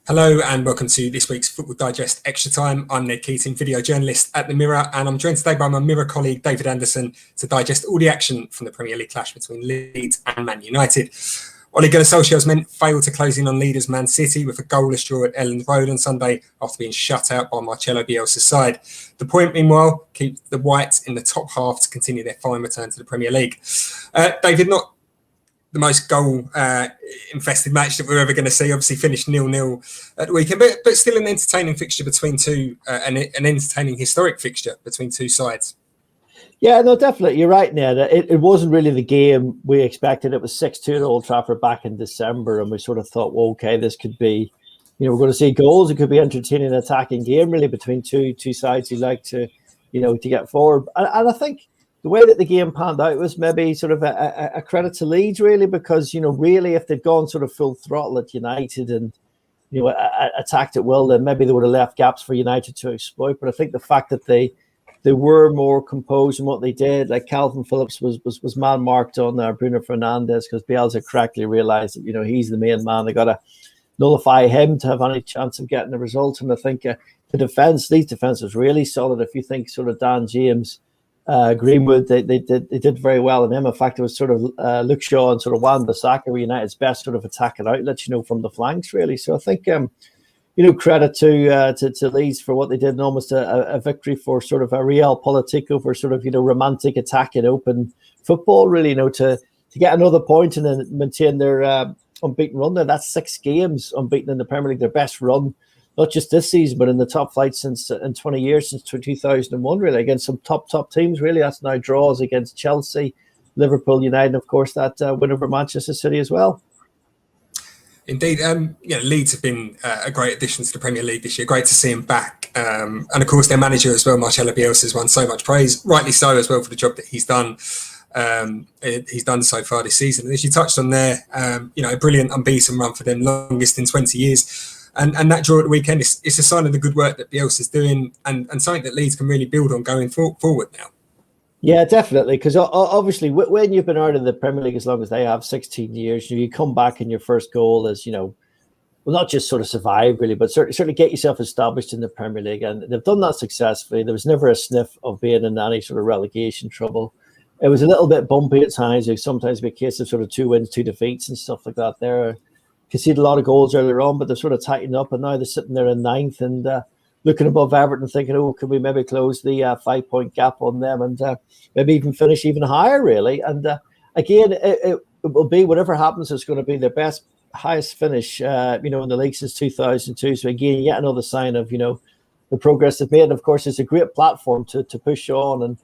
Hello and welcome to this week's Football Digest Extra Time. I'm Ned Keating, video journalist at The Mirror, and I'm joined today by my Mirror colleague David Anderson to digest all the action from the Premier League clash between Leeds and Man United. Ole Gunnar Solskjaer's men failed to close in on leaders Man City with a goalless draw at Elland Road on Sunday after being shut out by Marcelo Bielsa's side. The point, meanwhile, keeps the Whites in the top half to continue their fine return to the Premier League. David, not the most goal-infested match that we're ever going to see. Obviously finished 0-0 at the weekend, but still an entertaining fixture between two, an entertaining historic fixture between two sides. Yeah, no, definitely. You're right, Ned. It wasn't really the game we expected. It was 6-2 at Old Trafford back in December, and we sort of thought, well, okay, this could be, we're going to see goals. It could be entertaining, attacking game, really, between two sides who like to, to get forward. And I think the way that the game panned out was maybe sort of a credit to Leeds, really, because, really, if they'd gone sort of full throttle at United and, attacked at will, then maybe they would have left gaps for United to exploit. But I think the fact that they were more composed in what they did, like Calvin Phillips was man-marked on Bruno Fernandes because Bielsa correctly realised that, he's the main man. They got to nullify him to have any chance of getting a result. And I think the defence, Leeds defence was really solid. If you think sort of Dan James, Greenwood, they did very well in him. In fact, it was sort of Luke Shaw and sort of Wan-Bissaka were United's best sort of attacking outlets, from the flanks, really. So I think, credit to Leeds for what they did, and almost a victory for sort of a Real Politico for sort of, romantic attack and open football, really, to get another point and then maintain their unbeaten run there. That's 6 games unbeaten in the Premier League, their best run, not just this season, but in the top flight since in 20 years, since 2001, really, against some top teams, really. That's now draws against Chelsea, Liverpool, United, and of course that win over Manchester City as well. Indeed, Leeds have been a great addition to the Premier League this year. Great to see him back, and of course their manager as well, Marcelo Bielsa, has won so much praise, rightly so as well, for the job that he's done. He's done so far this season. And as you touched on there, a brilliant unbeaten run for them, longest in 20 years, and that draw at the weekend is a sign of the good work that Bielsa's doing, and something that Leeds can really build on going forward now. Yeah, definitely, because obviously when you've been out in the Premier League as long as they have, 16 years, you come back and your first goal is, well, not just sort of survive, really, but certainly get yourself established in the Premier League. And they've done that successfully. There was never a sniff of being in any sort of relegation trouble. It was a little bit bumpy at times. It sometimes be a case of sort of 2 wins, 2 defeats and stuff like that. They conceded a lot of goals earlier on, but they've sort of tightened up, and now they're sitting there in 9th and looking above Everton, thinking, oh, can we maybe close the 5-point gap on them and maybe even finish even higher, really. And again, it will be, whatever happens, it's going to be their highest finish, in the league since 2002. So again, yet another sign of, the progress they've made. And of course, it's a great platform to push on and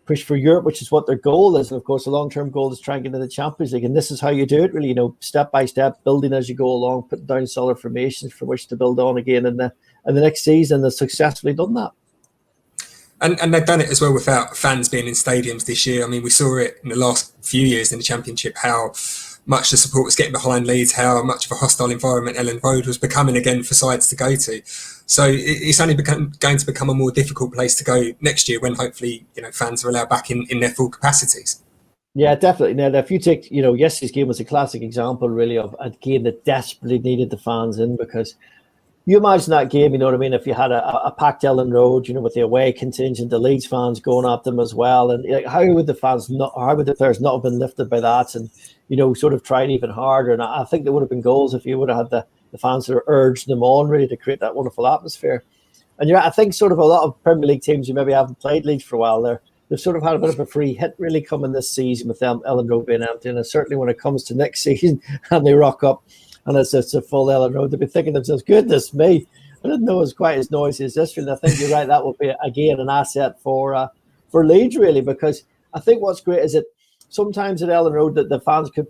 push for Europe, which is what their goal is. And of course, the long-term goal is trying to get into the Champions League. And this is how you do it, really, step by step, building as you go along, putting down solid formations for which to build on again in the next season. They've successfully done that. And they've done it as well without fans being in stadiums this year. I mean, we saw it in the last few years in the Championship, how much the support was getting behind Leeds, how much of a hostile environment Elland Road was becoming again for sides to go to. So it's only going to become a more difficult place to go next year when hopefully, fans are allowed back in their full capacities. Yeah, definitely. Now, if you take, yesterday's game was a classic example, really, of a game that desperately needed the fans in, because you imagine that game, if you had a packed Elland Road, with the away contingent, the Leeds fans going at them as well. And how would the players not have been lifted by that and, sort of tried even harder? And I think there would have been goals if you would have had the fans that urged them on, really, to create that wonderful atmosphere. And I think sort of a lot of Premier League teams who maybe haven't played Leeds for a while, they've sort of had a bit of a free hit really coming this season with Elland Road being empty. And certainly when it comes to next season and they rock up, and it's a full Elland Road, they'll be thinking to themselves, goodness me, I didn't know it was quite as noisy as this. And I think you're right, that will be, again, an asset for Leeds, really, because I think what's great is that sometimes at Elland Road that the fans could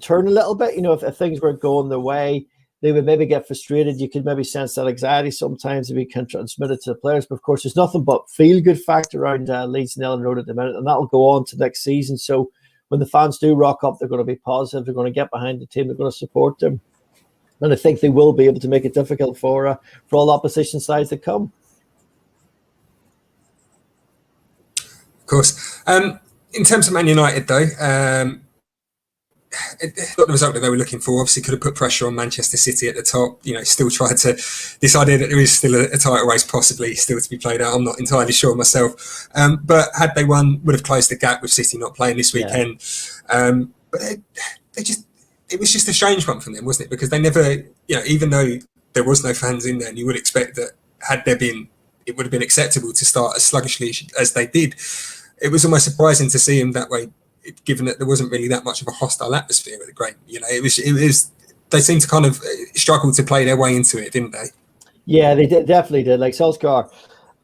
turn a little bit. If things weren't going their way, they would maybe get frustrated. You could maybe sense that anxiety sometimes to be transmitted to the players. But of course, there's nothing but feel-good factor around Leeds and Elland Road at the minute, and that'll go on to next season. So when the fans do rock up, they're going to be positive. They're going to get behind the team. They're going to support them. And I think they will be able to make it difficult for all opposition sides that come. Of course. In terms of Man United, though, not the result that they were looking for. Obviously, could have put pressure on Manchester City at the top. Still tried to this idea that there is still a title race possibly still to be played out. I'm not entirely sure myself. But had they won, would have closed the gap with City not playing this weekend. Yeah. But it was just a strange one from them, wasn't it? Because they never, even though there was no fans in there, and you would expect that had there been, it would have been acceptable to start as sluggishly as they did. It was almost surprising to see them that way, given that there wasn't really that much of a hostile atmosphere at the game. It was. They seemed to kind of struggle to play their way into it, didn't they? Yeah, they definitely did. Like Solskjaer,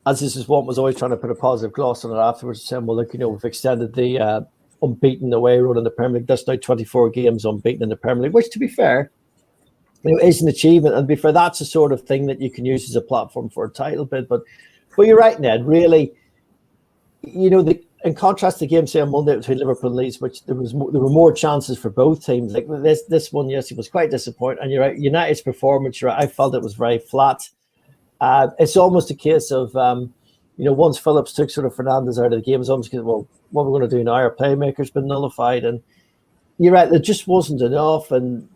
as this is one, was always trying to put a positive gloss on it afterwards, saying, well, look, we've extended the unbeaten away run in the Premier League. That's now 24 games unbeaten in the Premier League, which, to be fair, is an achievement. And to be fair, that's the sort of thing that you can use as a platform for a title bid. But you're right, Ned. Really, in contrast to the game, say, on Monday between Liverpool and Leeds, which there were more chances for both teams. Like this one, yes, it was quite disappointing. And you're right, United's performance, I felt it was very flat. It's almost a case of, once Phillips took sort of Fernandes out of the game, it's almost because, well, what we're going to do now? Our playmaker's been nullified. And you're right, there just wasn't enough. And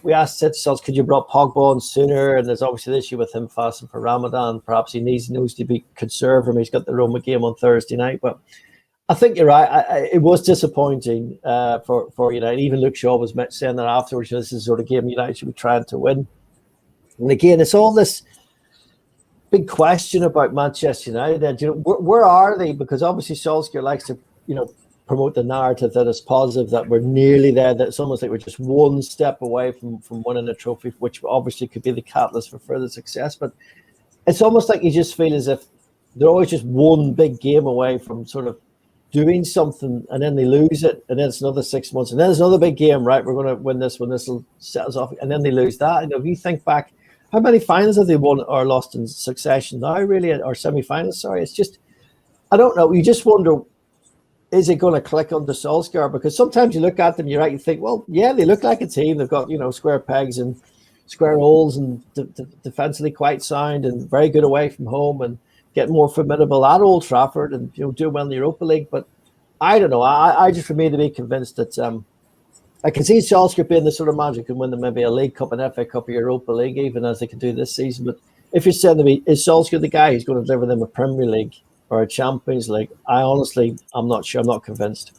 we asked ourselves, could you brought Pogba on sooner? And there's obviously the issue with him fasting for Ramadan. Perhaps he knows to be conservative. He's got the Roma game on Thursday night. But I think you're right. It was disappointing for United. Even Luke Shaw was saying that afterwards. This is the sort of game United should be trying to win. And again, it's all this big question about Manchester United. Where are they? Because obviously Solskjaer likes to, promote the narrative that it's positive, that we're nearly there, that it's almost like we're just one step away from winning a trophy, which obviously could be the catalyst for further success. But it's almost like you just feel as if they're always just one big game away from sort of doing something, and then they lose it, and then it's another 6 months, and then there's another big game, right? We're going to win this one, this will set us off, and then they lose that. If you think back, how many finals have they won or lost in succession now, really, or semi-finals? Sorry, it's just, I don't know. You just wonder, is it going to click under Solskjaer? Because sometimes you look at them, you're right, you think, well, yeah, they look like a team. They've got, square pegs and square holes, and defensively quite sound and very good away from home, and get more formidable at Old Trafford, and do well in the Europa League. But I don't know. I just remain to be convinced that I can see Solskjaer being the sort of manager who can win them maybe a League Cup, an FA Cup, or Europa League, even as they can do this season. But if you're saying to me, is Solskjaer the guy who's going to deliver them a Premier League or a Champions League? I'm not sure. I'm not convinced.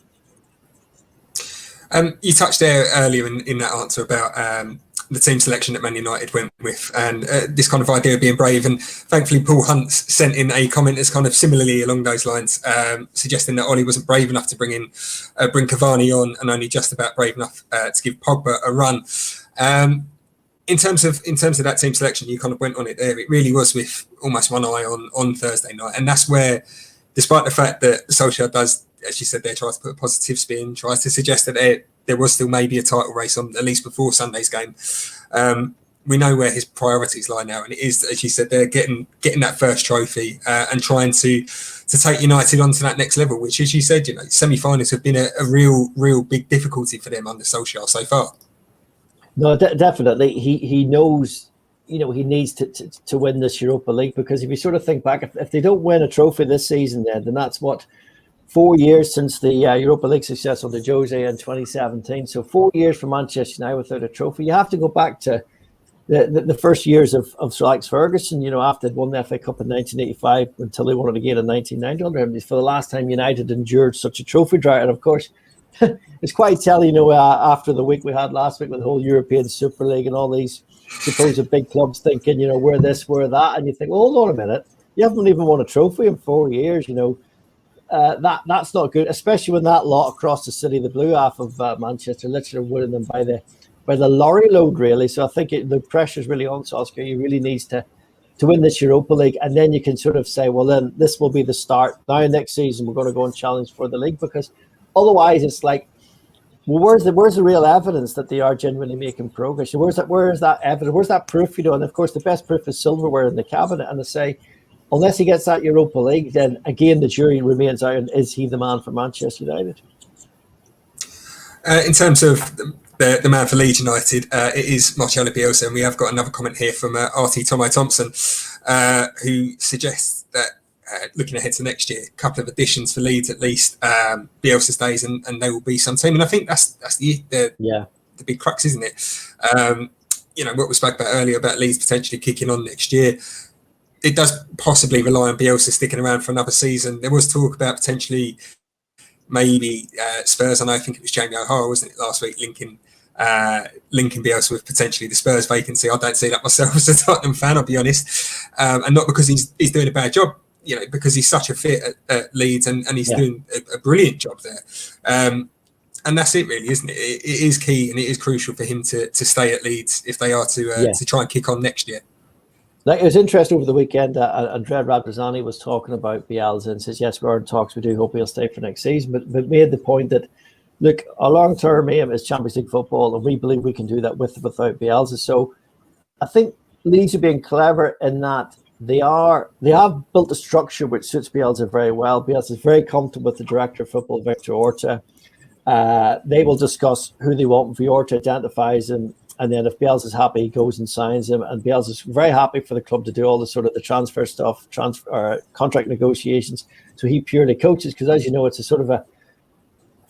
You touched there earlier in that answer about the team selection that Man United went with, and this kind of idea of being brave. And thankfully, Paul Hunt sent in a comment that's kind of similarly along those lines, suggesting that Ollie wasn't brave enough to bring Cavani on, and only just about brave enough to give Pogba a run. In terms of that team selection, you kind of went on it there. It really was with almost one eye on Thursday night, and that's where, despite the fact that Solskjaer does, as you said there, tries to put a positive spin, tries to suggest that there was still maybe a title race on, at least before Sunday's game. We know where his priorities lie now, and it is, as you said, they're getting that first trophy and trying to take United onto that next level, which, as you said, semi-finals have been a real big difficulty for them under Solskjaer so far. No, definitely. He knows, he needs to win this Europa League, because if you sort of think back, if they don't win a trophy this season, then that's what, 4 years since the Europa League success under Jose in 2017. So 4 years for Manchester United without a trophy. You have to go back to the first years of Sir Alex Ferguson, after they'd won the FA Cup in 1985 until they won it again in 1990 under him. For the last time United endured such a trophy drought. And of course, it's quite telling, after the week we had last week with the whole European Super League and all these supposed big clubs thinking, we're this, we're that. And you think, well, hold on a minute. You haven't even won a trophy in 4 years, that's not good, especially when that lot across the city, the blue half of Manchester, literally winning them by the lorry load, really. So I think the pressure's really on Solskjaer. He really needs to win this Europa League, and then you can sort of say, well, then this will be the start. Now next season we're going to go and challenge for the league, because otherwise it's like, well, where's the real evidence that they are genuinely making progress? Where's that evidence? Where's that proof? And of course the best proof is silverware in the cabinet, and they say, unless he gets that Europa League, then again the jury remains out. And is he the man for Manchester United? In terms of the man for Leeds United, it is Marcelo Bielsa, and we have got another comment here from RT Tomo Thompson, who suggests that looking ahead to next year, a couple of additions for Leeds at least, Bielsa's days, and they will be some team. And I think that's the big crux, isn't it? What we spoke about earlier about Leeds potentially kicking on next year. It does possibly rely on Bielsa sticking around for another season. There was talk about potentially maybe Spurs. I think it was Jamie O'Hara, wasn't it, last week, linking Bielsa with potentially the Spurs vacancy. I don't see that myself as a Tottenham fan, I'll be honest, and not because he's doing a bad job, because he's such a fit at Leeds and he's doing a brilliant job there. And that's it, really, isn't it? It is key and it is crucial for him to stay at Leeds if they are to try and kick on next year. Like, it was interesting over the weekend. Andrea Radrizzani was talking about Bielsa and says, yes, we're in talks. We do hope he'll stay for next season. But made the point that, look, our long-term aim is Champions League football, and we believe we can do that with or without Bielsa. So I think Leeds are being clever in that they have built a structure which suits Bielsa very well. Bielsa is very comfortable with the director of football, Victor Orta. They will discuss who they want. Orta identifies him. And then if Bielsa's happy, he goes and signs him. And Bielsa's very happy for the club to do all the sort of the transfer stuff, contract negotiations. So he purely coaches, because as you know, it's a sort of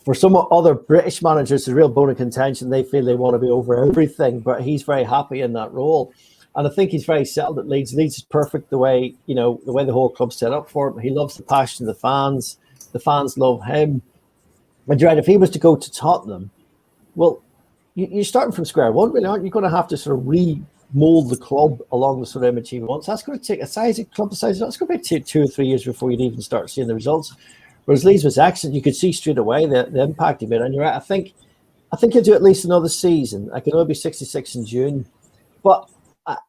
for some other British managers, it's a real bone of contention. They feel they want to be over everything, but he's very happy in that role. And I think he's very settled at Leeds. Leeds is perfect the way the whole club's set up for him. He loves the passion of the fans. The fans love him. And you're right, if he was to go to Tottenham, well, you're starting from square one, really, aren't you? You're going to have to sort of remold the club along the sort of image he wants. That's going to take a club the size. That's going to be 2 or 3 years before you'd even start seeing the results. Whereas Leeds was excellent. You could see straight away the impact he made. And you're right, I think he'll do at least another season. I can only be 66 in June. But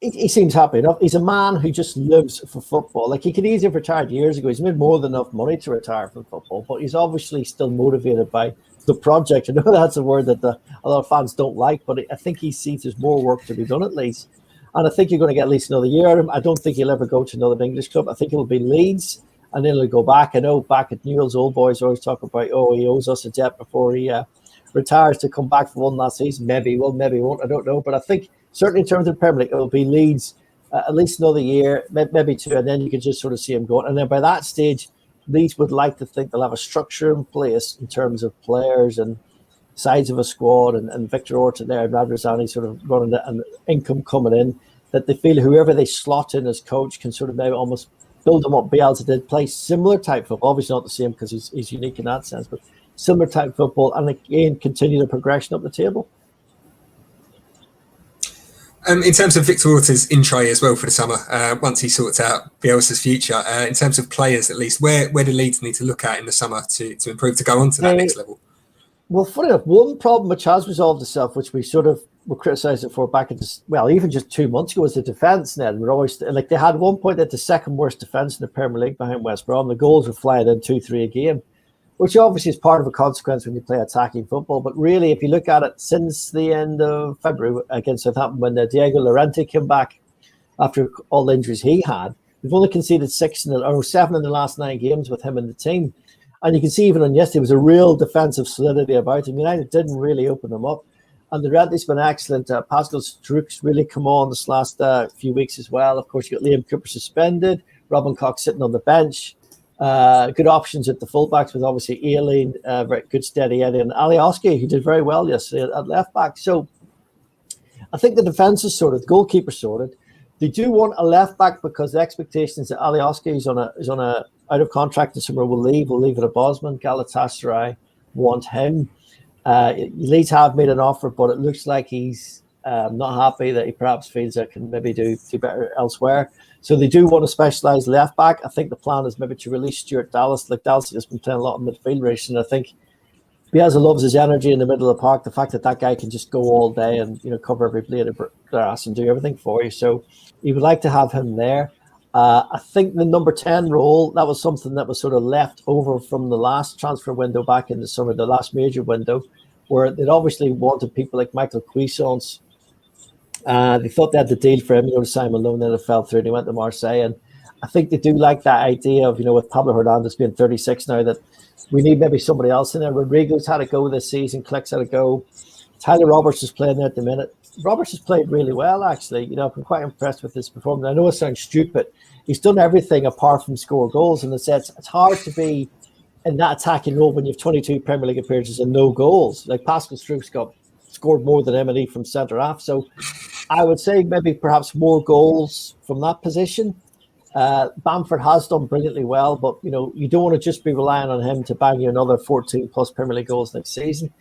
he seems happy enough. He's a man who just lives for football. Like, he could easily have retired years ago. He's made more than enough money to retire from football. But he's obviously still motivated by the project. I know that's a word that a lot of fans don't like, but I think he sees there's more work to be done at Leeds. And I think you're going to get at least another year out of him. I don't think he'll ever go to another English club. I think it'll be Leeds, and then he'll go back. I know back at Newell's, old boys always talk about, he owes us a debt before he retires to come back for one last season. Maybe he will, maybe he won't. I don't know. But I think certainly in terms of the Premier League, it'll be Leeds at least another year, maybe 2, and then you can just sort of see him going. And then by that stage, Leeds would like to think they'll have a structure in place in terms of players and size of a squad, and Victor Orta there and Radrizzani sort of running it, and income coming in, that they feel whoever they slot in as coach can sort of maybe almost build them up. Bielsa did play similar type football, obviously not the same because he's unique in that sense, but similar type football, and again continue the progression up the table. In terms of Victor Orta's in tray as well for the summer, once he sorts out Bielsa's future, in terms of players at least, where do Leeds need to look at in the summer to improve, to go on to that next level? Well, funny enough, one problem which has resolved itself, which we sort of were criticising for back in even just 2 months ago, was the defence. Ned, we're always like, they had one point at the second worst defence in the Premier League behind West Brom. The goals were flying in 2-3 a game, which obviously is part of a consequence when you play attacking football. But really, if you look at it, since the end of February against Southampton, when Diego Llorente came back after all the injuries he had, we've only conceded 7 in the last 9 games with him in the team. And you can see even on yesterday, there was a real defensive solidity about him. United didn't really open them up. And the Llorente's been excellent. Pascal Struijk's really come on this last few weeks as well. Of course, you got Liam Cooper suspended, Robin Cox sitting on the bench. Good options at the fullbacks with obviously Aileen, very good steady Eddie, and Alioski, who did very well yesterday at left back. So I think the defence is sorted, the goalkeeper sorted. They do want a left back because the expectation is that Alioski is on a out of contract and somewhere will leave it at Bosman. Galatasaray want him. Leeds have made an offer, but it looks like he's not happy, that he perhaps feels that can maybe do better elsewhere. So they do want a specialised left back. I think the plan is maybe to release Stuart Dallas. Like, Dallas has been playing a lot of midfield race, and I think Bielsa loves his energy in the middle of the park. The fact that guy can just go all day and cover every blade of grass and do everything for you. So he would like to have him there. I think the number 10 role, that was something that was sort of left over from the last transfer window back in the summer, the last major window, where they'd obviously wanted people like Michael Cuisance. They thought they had the deal for him, Simon Loan, then it fell through and he went to Marseille. And I think they do like that idea of, with Pablo Hernandez being 36 now, that we need maybe somebody else in there. Rodrigo's had a go this season, Click's had a go. Tyler Roberts is playing there at the minute. Roberts has played really well, actually. I've been quite impressed with his performance. I know it sounds stupid. he's done everything apart from score goals. And it's hard to be in that attacking role when you have 22 Premier League appearances and no goals. Like Pascal Struijk scored more than M&E from centre half. So I would say maybe perhaps more goals from that position. Bamford has done brilliantly well, but you don't want to just be relying on him to bang you another 14 plus Premier League goals next season.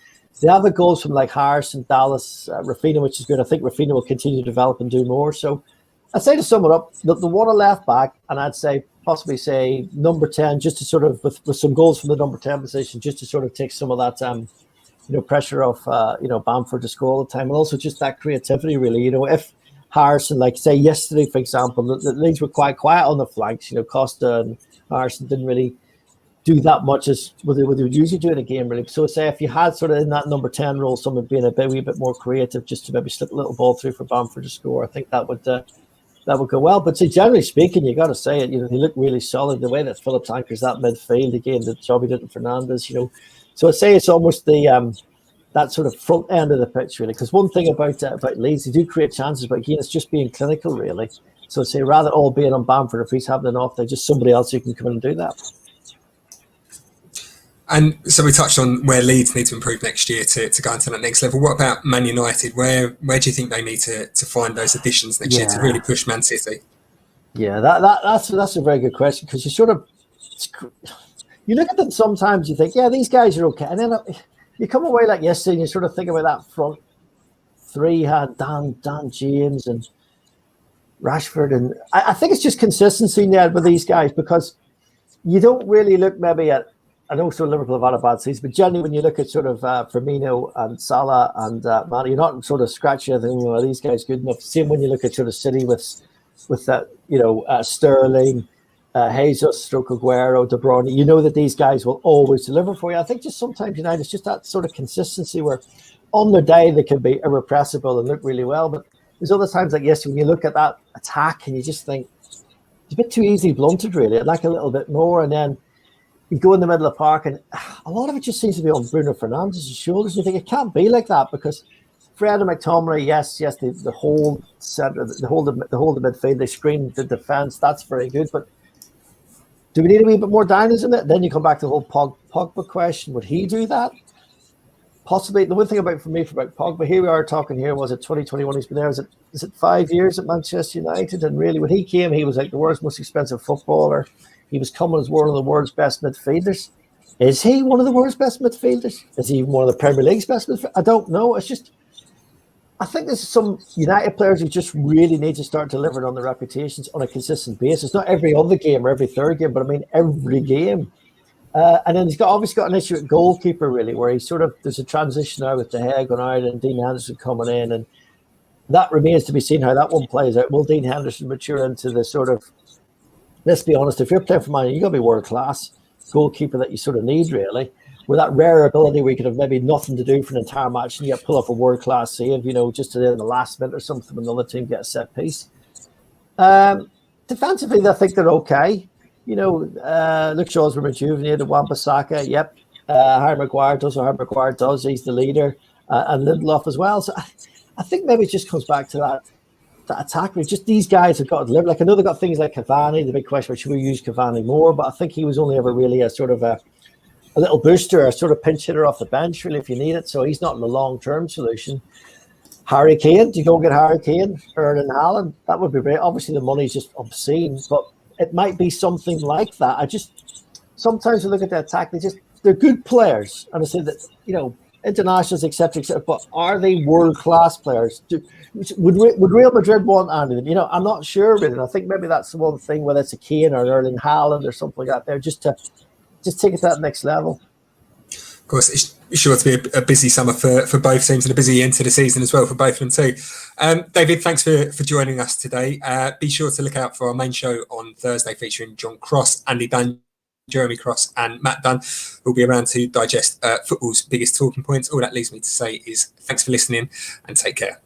The other goals from like Harrison, Dallas, Rafinha, which is good. I think Rafinha will continue to develop and do more. So I'd say, to sum it up, the one on left back, and I'd say possibly say number 10, just to sort of with some goals from the number 10 position, just to sort of take some of that pressure off Bamford to score all the time, and also just that creativity really. If Harrison, like say yesterday for example, the Leeds were quite quiet on the flanks. Costa and Harrison didn't really do that much as what they would usually do in a game really. So say if you had sort of in that number 10 role someone being a wee bit more creative, just to maybe slip a little ball through for Bamford to score, I think that would go well. But generally speaking, you got to say it. He looked really solid. The way that Phillips anchors that midfield again, the job he did in Fernandes. So I'd say it's almost the that sort of front end of the pitch really. Because one thing about Leeds, they do create chances, but again, it's just being clinical really. So I'd say rather all being on Bamford, if he's having an off day, just somebody else who can come in and do that. And so we touched on where Leeds need to improve next year to go into that next level. What about Man United? Where do you think they need to find those additions next year to really push Man City? Yeah, that's a very good question, because you look at them sometimes, you think, yeah, these guys are okay, and then you come away like yesterday and you sort of think about that front three had Dan James and Rashford, and I think it's just consistency now with these guys, because you don't really look maybe at. I know sort of Liverpool have had a bad season, but generally when you look at sort of Firmino and Salah and Man, you're not sort of scratching anything. Are these guys good enough? Same when you look at sort of City with that, Sterling, Jesus, Aguero, De Bruyne. You know that these guys will always deliver for you. I think just sometimes United, it's just that sort of consistency where on their day they can be irrepressible and look really well, but there's other times like yesterday when you look at that attack and you just think it's a bit too easily blunted really. I'd like a little bit more, and then you go in the middle of the park and a lot of it just seems to be on Bruno Fernandes' shoulders. You think it can't be like that, because Fred and McTominay, yes, the whole centre, the whole of midfield, they screen the defence. That's very good, but do we need a wee bit more dynamism in it? Then you come back to the whole Pogba question. Would he do that? Possibly. The one thing about Pogba, here we are talking here, was it 2021? He's been there. Is it 5 years at Manchester United? And really, when he came, he was like the world's most expensive footballer. He was coming as one of the world's best midfielders. Is he one of the world's best midfielders? Is he one of the Premier League's best midfielders? I don't know. It's just, I think there's some United players who just really need to start delivering on their reputations on a consistent basis. Not every other game or every third game, but I mean every game. And then he's obviously got an issue at goalkeeper, really, where there's a transition now with De Gea going out and Dean Henderson coming in. And that remains to be seen how that one plays out. Will Dean Henderson mature into the sort of, let's be honest, if you're playing for Man, you've got to be world-class goalkeeper that you sort of need, really. With that rare ability where you could have maybe nothing to do for an entire match and you pull off a world-class save, just in the last minute or something when the other team gets a set piece. Defensively, I think they're okay. Luke Shaw's rejuvenated, Wan-Bissaka, yep. Harry Maguire does what Harry Maguire does. He's the leader. And Lindelof as well. So I think maybe it just comes back to that attack. Just these guys have got to deliver. Like, I know they've got things like Cavani. The big question was, should we use Cavani more? But I think he was only ever really a sort of a little booster, a sort of pinch hitter off the bench, really, if you need it. So he's not in the long-term solution. Harry Kane, do you go and get Harry Kane? Erling Haaland? That would be great. Obviously, the money's just obscene, but it might be something like that. Sometimes I look at the attack, they're good players. And I say that, internationals, etc., but are they world-class players? Would Real Madrid want any of them? I'm not sure really. I think maybe that's the one thing, whether it's a Kane or an Erling Haaland or something like that there, just to take it to that next level. Of course, it's sure to be a busy summer for both teams and a busy end to the season as well for both of them too. David, thanks for joining us today. Be sure to look out for our main show on Thursday featuring John Cross, Andy Dunn, Jeremy Cross and Matt Dunn. We'll be around to digest football's biggest talking points. All that leaves me to say is thanks for listening and take care.